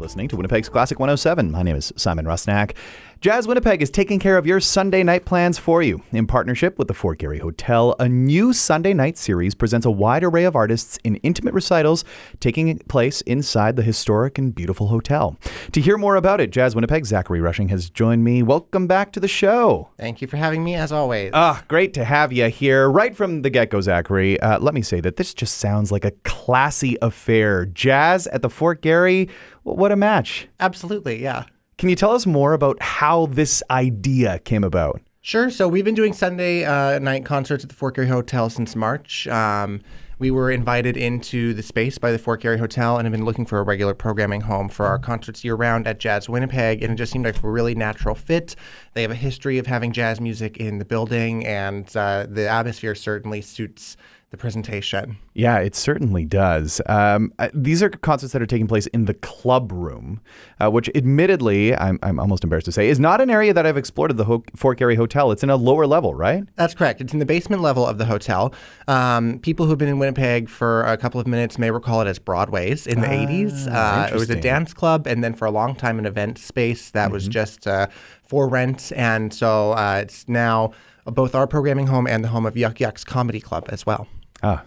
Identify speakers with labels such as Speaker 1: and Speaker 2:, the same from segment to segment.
Speaker 1: listening to Winnipeg's Classic 107. My name is Simon Rusnak. Jazz Winnipeg is taking care of your Sunday night plans for you. In partnership with the Fort Garry Hotel, a new Sunday night series presents a wide array of artists in intimate recitals taking place inside the historic and beautiful hotel. To hear more about it, Jazz Winnipeg, Zachary Rushing has joined me. Welcome back to the show.
Speaker 2: Thank you for having me, as always.
Speaker 1: Great to have you here. Right from the get-go, Zachary, let me say that this just sounds like a classy affair. Jazz at the Fort Garry, what a match.
Speaker 2: Absolutely, yeah.
Speaker 1: Can you tell us more about how this idea came about?
Speaker 2: Sure. So we've been doing Sunday night concerts at the Fort Garry Hotel since March. We were invited into the space by the Fort Garry Hotel and have been looking for a regular programming home for our concerts year-round at Jazz Winnipeg, and it just seemed like a really natural fit. They have a history of having jazz music in the building, and the atmosphere certainly suits the presentation.
Speaker 1: Yeah, it certainly does. These are concerts that are taking place in the club room, which admittedly, I'm almost embarrassed to say, is not an area that I've explored at the Fort Garry Hotel. It's in a lower level, right?
Speaker 2: That's correct. It's in the basement level of the hotel. People who've been in Winnipeg for a couple of minutes may recall it as Broadway's in the 80s. It was a dance club, and then for a long time an event space that was just for rent. And so it's now both our programming home and the home of Yuck Yuck's Comedy Club as well.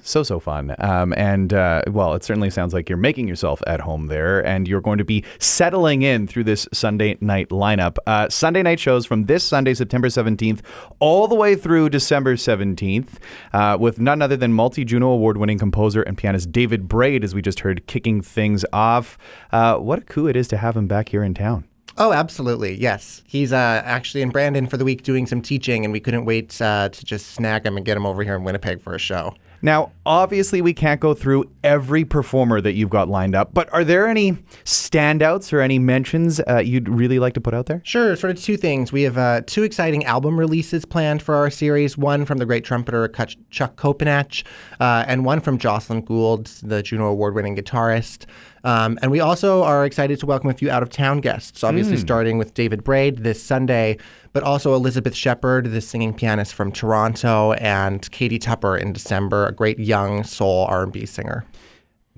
Speaker 1: So fun. Well, it certainly sounds like you're making yourself at home there, and you're going to be settling in through this Sunday night lineup. Sunday night shows from this Sunday, September 17th, all the way through December 17th, with none other than multi-Juno award-winning composer and pianist David Braid, as we just heard, kicking things off. What a coup it is to have him back here in town.
Speaker 2: Oh, absolutely. Yes. He's actually in Brandon for the week doing some teaching, and we couldn't wait to just snag him and get him over here in Winnipeg for a show.
Speaker 1: Now, obviously, we can't go through every performer that you've got lined up, but are there any standouts or any mentions you'd really like to put out there?
Speaker 2: Sure. Sort of two things. We have two exciting album releases planned for our series, one from the great trumpeter Chuck Kopenach, and one from Jocelyn Gould, the Juno Award-winning guitarist. And we also are excited to welcome a few out-of-town guests, obviously starting with David Braid this Sunday, but also Elizabeth Shepherd, the singing pianist from Toronto, and Katie Tupper in December, a great young soul R&B singer.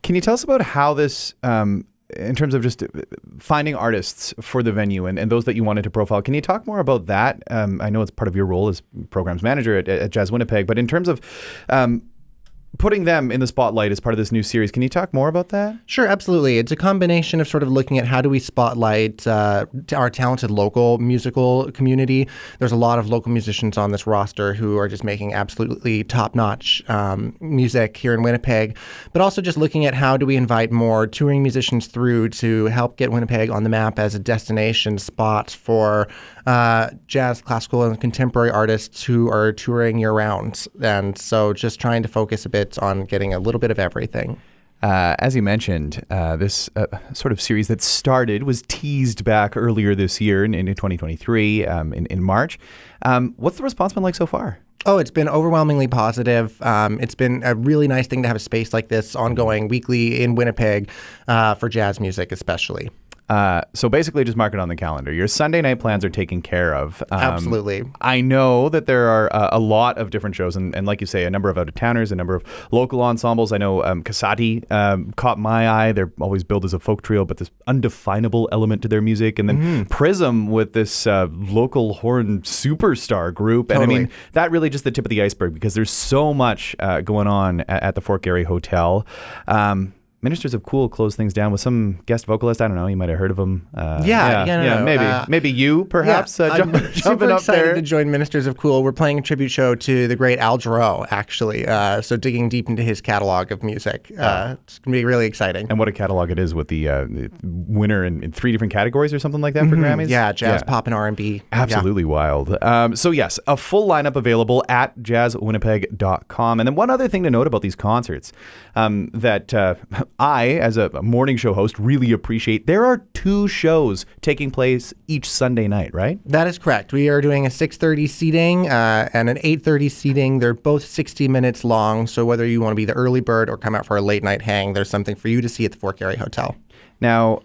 Speaker 1: Can you tell us about how this, in terms of just finding artists for the venue and those that you wanted to profile, can you talk more about that? I know it's part of your role as programs manager at Jazz Winnipeg, but in terms of putting them in the spotlight as part of this new series, can you talk more about that?
Speaker 2: Sure, absolutely. It's a combination of sort of looking at how do we spotlight our talented local musical community. There's a lot of local musicians on this roster who are just making absolutely top-notch music here in Winnipeg, but also just looking at how do we invite more touring musicians through to help get Winnipeg on the map as a destination spot for jazz, classical, and contemporary artists who are touring year-round. And so just trying to focus a bit on getting a little bit of everything.
Speaker 1: As you mentioned, this sort of series that started was teased back earlier this year in 2023 in March. What's the response been like so far?
Speaker 2: Oh, it's been overwhelmingly positive. It's been a really nice thing to have a space like this ongoing weekly in Winnipeg for jazz music especially.
Speaker 1: So basically just mark it on the calendar. Your Sunday night plans are taken care of.
Speaker 2: Absolutely.
Speaker 1: I know that there are a lot of different shows and like you say, a number of out-of-towners, a number of local ensembles. I know Casati caught my eye. They're always billed as a folk trio, but this undefinable element to their music. And then Prism with this local horn superstar group.
Speaker 2: Totally.
Speaker 1: And I mean, that really just the tip of the iceberg because there's so much going on at the Fort Garry Hotel. Ministers of Cool closed things down with some guest vocalist. I don't know. You might have heard of him. Maybe you perhaps
Speaker 2: I'm
Speaker 1: jumping
Speaker 2: super
Speaker 1: up
Speaker 2: excited
Speaker 1: there
Speaker 2: to join Ministers of Cool. We're playing a tribute show to the great Al Jarreau, actually. So digging deep into his catalog of music. It's going to be really exciting.
Speaker 1: And what a catalog it is with the winner in 3 different categories or something like that for Grammys.
Speaker 2: Yeah, jazz, pop, and R&B.
Speaker 1: Absolutely wild. So yes, a full lineup available at jazzwinnipeg.com. And then one other thing to note about these concerts that I, as a morning show host, really appreciate. There are 2 shows taking place each Sunday night, right?
Speaker 2: That is correct. We are doing a 6:30 seating and an 8:30 seating. They're both 60 minutes long, so whether you want to be the early bird or come out for a late night hang, there's something for you to see at the Fort Garry Hotel.
Speaker 1: Now,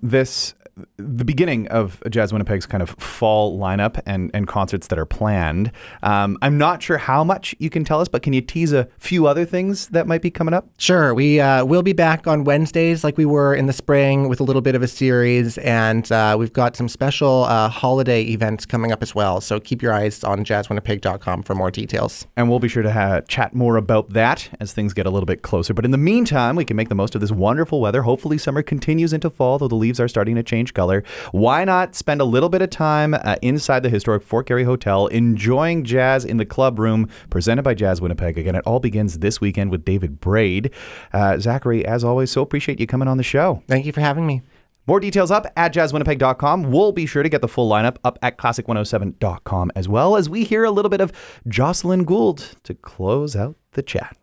Speaker 1: this the beginning of Jazz Winnipeg's kind of fall lineup and concerts that are planned. I'm not sure how much you can tell us, but can you tease a few other things that might be coming up?
Speaker 2: Sure. We will be back on Wednesdays like we were in the spring with a little bit of a series, and we've got some special holiday events coming up as well. So keep your eyes on jazzwinnipeg.com for more details.
Speaker 1: And we'll be sure to chat more about that as things get a little bit closer. But in the meantime, we can make the most of this wonderful weather. Hopefully summer continues into fall, though the leaves are starting to change color. Why not spend a little bit of time inside the historic Fort Garry Hotel enjoying jazz in the club room presented by Jazz Winnipeg? Again, it all begins this weekend with David Braid. Zachary, as always, so appreciate you coming on the show.
Speaker 2: Thank you for having me.
Speaker 1: More details up at jazzwinnipeg.com. We'll be sure to get the full lineup up at classic107.com, as well as we hear a little bit of Jocelyn Gould to close out the chat.